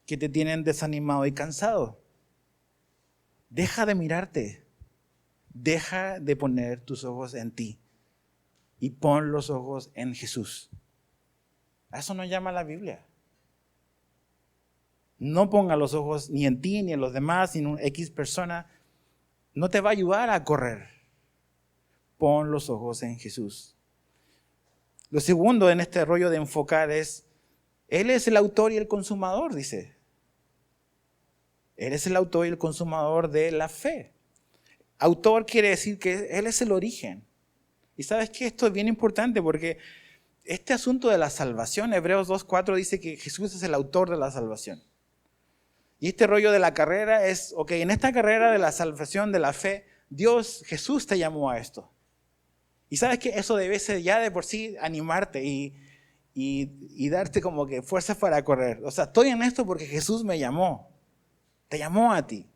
S1: que te tienen desanimado y cansado? Deja de mirarte. Deja de poner tus ojos en ti y pon los ojos en Jesús. A eso nos llama la Biblia. No ponga los ojos ni en ti, ni en los demás, ni en un X persona. No te va a ayudar a correr. Pon los ojos en Jesús. Lo segundo en este rollo de enfocar es, Él es el autor y el consumador, dice. Él es el autor y el consumador de la fe. Autor quiere decir que Él es el origen. Y sabes que esto es bien importante porque este asunto de la salvación, Hebreos 2:4 dice que Jesús es el autor de la salvación. Y este rollo de la carrera es, en esta carrera de la salvación, de la fe, Jesús te llamó a esto. Y sabes que eso debe ser ya de por sí animarte y darte como que fuerzas para correr. O sea, estoy en esto porque Jesús me llamó. Te llamó a ti.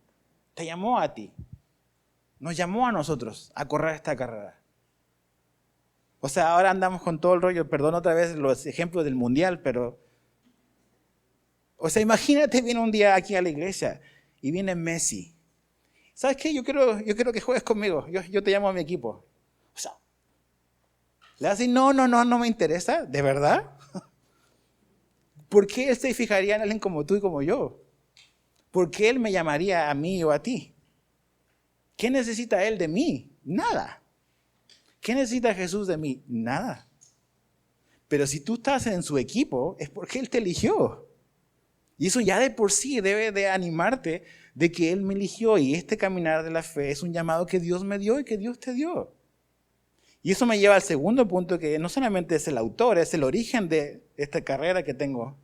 S1: Te llamó a ti. Nos llamó a nosotros a correr esta carrera. O sea, ahora andamos con todo el rollo, perdón otra vez los ejemplos del mundial, pero... O sea, imagínate, viene un día aquí a la iglesia y viene Messi. ¿Sabes qué? Yo quiero que juegues conmigo. Yo te llamo a mi equipo. O sea, le vas a decir, no me interesa, ¿de verdad? ¿Por qué él se fijaría en alguien como tú y como yo? ¿Por qué él me llamaría a mí o a ti? ¿Qué necesita él de mí? Nada. ¿Qué necesita Jesús de mí? Nada. Pero si tú estás en su equipo, es porque él te eligió. Y eso ya de por sí debe de animarte de que él me eligió. Y este caminar de la fe es un llamado que Dios me dio y que Dios te dio. Y eso me lleva al segundo punto, que no solamente es el autor, es el origen de esta carrera que tengo,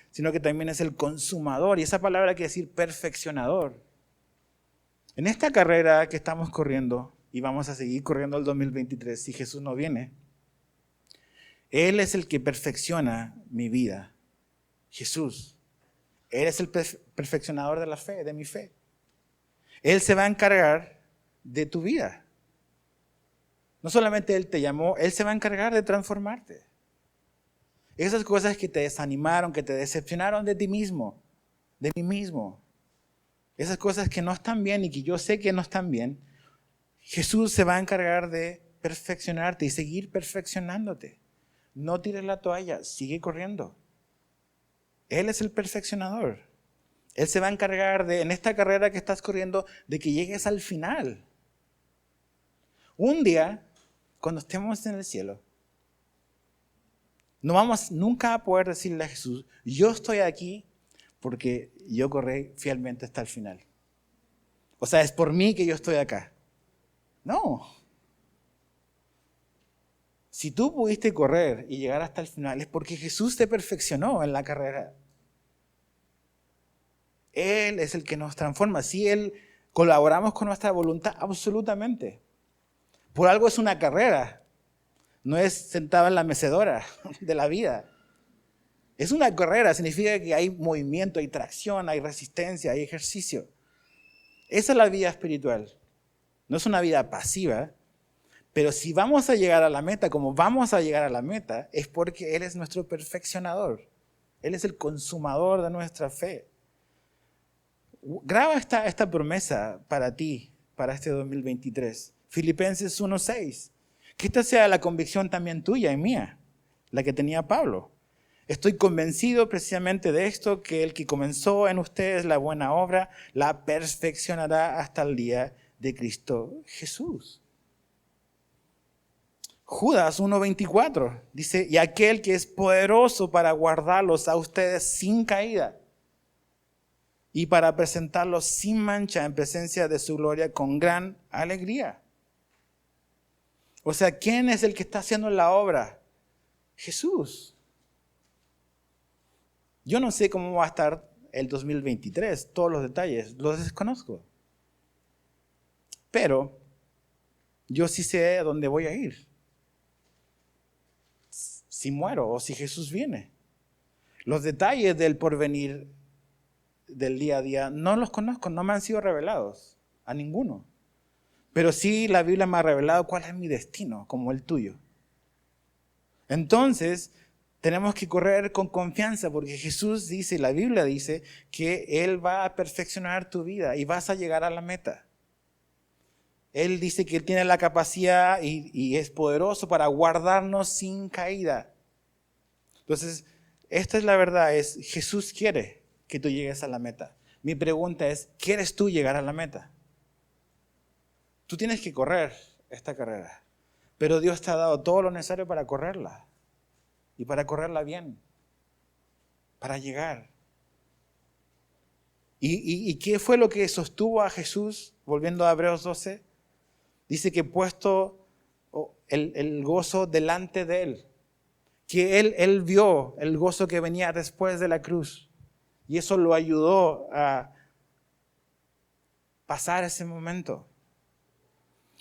S1: sino que también es el consumador. Y esa palabra quiere decir perfeccionador. En esta carrera que estamos corriendo, y vamos a seguir corriendo el 2023 si Jesús no viene, Él es el que perfecciona mi vida. Jesús. Él es el perfeccionador de la fe, de mi fe. Él se va a encargar de tu vida. No solamente Él te llamó, Él se va a encargar de transformarte. Esas cosas que te desanimaron, que te decepcionaron de ti mismo, de mí mismo. Esas cosas que no están bien y que yo sé que no están bien, Jesús se va a encargar de perfeccionarte y seguir perfeccionándote. No tires la toalla, sigue corriendo. Él es el perfeccionador. Él se va a encargar de, en esta carrera que estás corriendo, de que llegues al final. Un día, cuando estemos en el cielo, no vamos nunca a poder decirle a Jesús, yo estoy aquí porque yo corrí fielmente hasta el final. O sea, es por mí que yo estoy acá. No. Si tú pudiste correr y llegar hasta el final, es porque Jesús te perfeccionó en la carrera. Él es el que nos transforma. Si Él colaboramos con nuestra voluntad, absolutamente. Por algo es una carrera. No es sentado en la mecedora de la vida. Es una carrera, significa que hay movimiento, hay tracción, hay resistencia, hay ejercicio. Esa es la vida espiritual. No es una vida pasiva, Pero si vamos a llegar a la meta, como vamos a llegar a la meta, es porque Él es nuestro perfeccionador. Él es el consumador de nuestra fe. Graba esta promesa para ti, para este 2023. Filipenses 1:6. Que esta sea la convicción también tuya y mía, la que tenía Pablo. Estoy convencido precisamente de esto, que el que comenzó en ustedes la buena obra, la perfeccionará hasta el día de Cristo Jesús. Judas 1:24 dice, y aquel que es poderoso para guardarlos a ustedes sin caída y para presentarlos sin mancha en presencia de su gloria con gran alegría. O sea, ¿quién es el que está haciendo la obra? Jesús. Yo no sé cómo va a estar el 2023, todos los detalles, los desconozco. Pero yo sí sé a dónde voy a ir. Si muero o si Jesús viene. Los detalles del porvenir del día a día no los conozco, no me han sido revelados a ninguno. Pero sí la Biblia me ha revelado cuál es mi destino, como el tuyo. Entonces, tenemos que correr con confianza porque Jesús dice, la Biblia dice, que Él va a perfeccionar tu vida y vas a llegar a la meta. Él dice que Él tiene la capacidad y es poderoso para guardarnos sin caída. Entonces, esta es la verdad, Jesús quiere que tú llegues a la meta. Mi pregunta es, ¿quieres tú llegar a la meta? Tú tienes que correr esta carrera, pero Dios te ha dado todo lo necesario para correrla y para correrla bien, para llegar. ¿Y qué fue lo que sostuvo a Jesús? Volviendo a Hebreos 12, dice que puesto el gozo delante de Él, que él vio el gozo que venía después de la cruz y eso lo ayudó a pasar ese momento.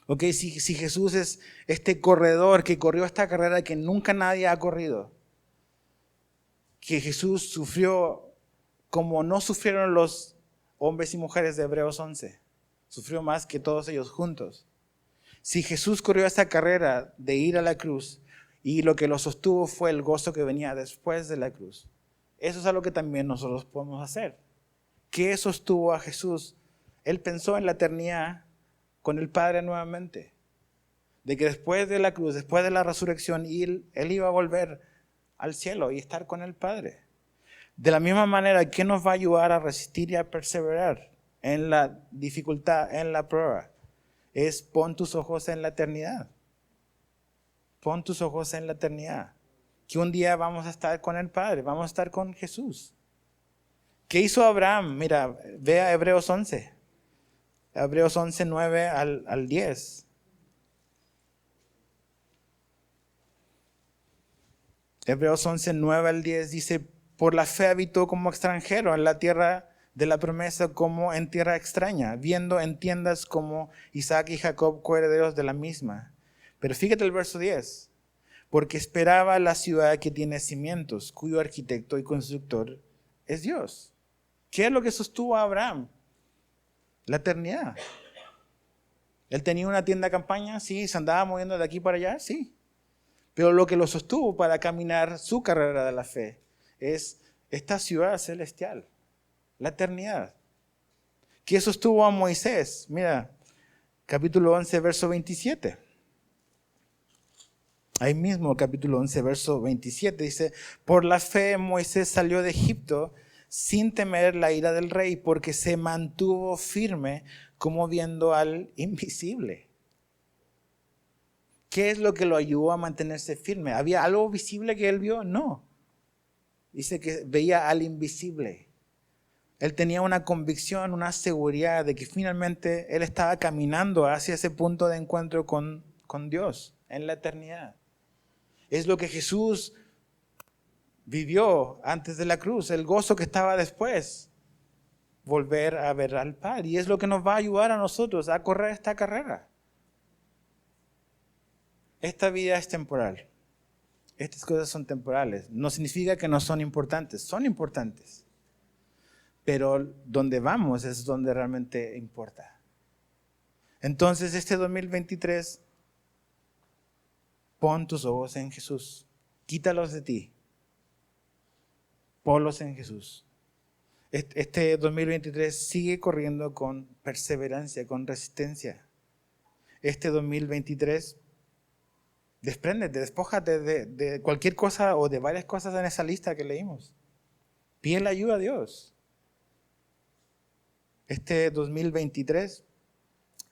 S1: Ok, si Jesús es este corredor que corrió esta carrera que nunca nadie ha corrido, que Jesús sufrió como no sufrieron los hombres y mujeres de Hebreos 11, sufrió más que todos ellos juntos. Si Jesús corrió esta carrera de ir a la cruz y lo que lo sostuvo fue el gozo que venía después de la cruz, eso es algo que también nosotros podemos hacer. ¿Qué sostuvo a Jesús? Él pensó en la eternidad con el Padre nuevamente. De que después de la cruz, después de la resurrección, Él iba a volver al cielo y estar con el Padre. De la misma manera, ¿qué nos va a ayudar a resistir y a perseverar en la dificultad, en la prueba? Es pon tus ojos en la eternidad. Pon tus ojos en la eternidad. Que un día vamos a estar con el Padre, vamos a estar con Jesús. ¿Qué hizo Abraham? Mira, ve a Hebreos 11. Hebreos 11, 9 al 10. Hebreos 11, 9 al 10 dice, por la fe habitó como extranjero en la tierra de la promesa como en tierra extraña, viendo en tiendas como Isaac y Jacob coherederos de la misma. Pero fíjate el verso 10. Porque esperaba la ciudad que tiene cimientos, cuyo arquitecto y constructor es Dios. ¿Qué es lo que sostuvo a Abraham? La eternidad. Él tenía una tienda de campaña, sí, se andaba moviendo de aquí para allá, sí. Pero lo que lo sostuvo para caminar su carrera de la fe es esta ciudad celestial, la eternidad. ¿Qué sostuvo a Moisés? Mira, capítulo 11, verso 27. Ahí mismo, capítulo 11, verso 27, dice, por la fe Moisés salió de Egipto sin temer la ira del rey, porque se mantuvo firme como viendo al invisible. ¿Qué es lo que lo ayudó a mantenerse firme? ¿Había algo visible que él vio? No. Dice que veía al invisible. Él tenía una convicción, una seguridad de que finalmente él estaba caminando hacia ese punto de encuentro con Dios en la eternidad. Es lo que Jesús vivió antes de la cruz, el gozo que estaba después, volver a ver al Padre. Y es lo que nos va a ayudar a nosotros a correr esta carrera. Esta vida es temporal. Estas cosas son temporales. No significa que no son importantes. Son importantes. Pero donde vamos es donde realmente importa. Entonces, este 2023, Pon tus ojos en Jesús. Quítalos de ti. Ponlos en Jesús. Este 2023 sigue corriendo con perseverancia, con resistencia. Este 2023, despréndete, despójate de cualquier cosa o de varias cosas en esa lista que leímos. Pide la ayuda a Dios. Este 2023,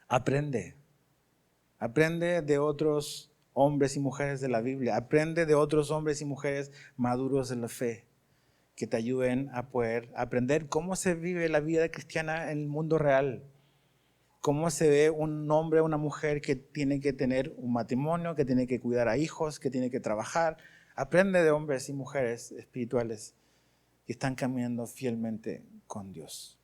S1: aprende. Aprende de otros hombres y mujeres de la Biblia. Aprende de otros hombres y mujeres maduros en la fe, que te ayuden a poder aprender cómo se vive la vida cristiana en el mundo real. Cómo se ve un hombre o una mujer que tiene que tener un matrimonio, que tiene que cuidar a hijos, que tiene que trabajar. Aprende de hombres y mujeres espirituales que están caminando fielmente con Dios.